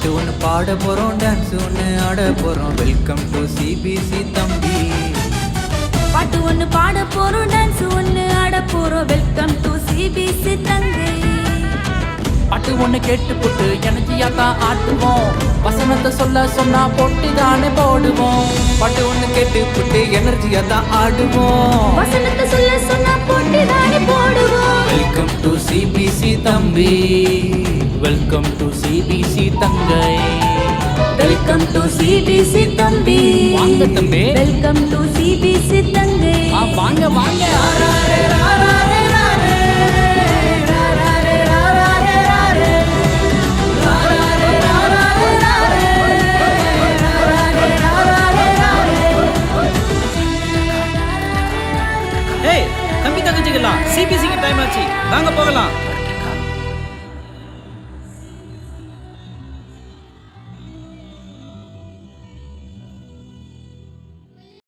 பாட்டு ஒன்று பாட போறோம், டான்ஸ் ஒன்று ஆட போறோம். வெல்கம் டு சிபிசி தம்பி. பாட்டு ஒன்று பாட போறோம், டான்ஸ் ஒன்று ஆட போறோம். வெல்கம் டு சிபிசி தங்கை. பாட்டு ஒன்று கேட்டு போட்டு எனர்ஜியா தான் ஆட்டுவோம். வசனத்தை சொல்ல சொன்னா போட்டு தானே போடுவோம். பாட்டு ஒன்று கேட்டு போட்டு எனர்ஜியா தான் ஆடுவோம். வசனத்தை சொல்ல சொன்னா போட்டு தானே போடுவோம். வெல்கம் டு சிபிசி தம்பி. வெல்கம் டு சிபிசி தங்கை. வெல்கம் டு சிபிசி தம்பி. வாங்க தம்பி. வெல்கம் டு சிபிசி தங்கை. வாங்க வாங்க. ஏய் தம்பி தங்கச்சிக்கலாம், சிபிசிக்கு டைம் ஆச்சு, வாங்க போகலாம்.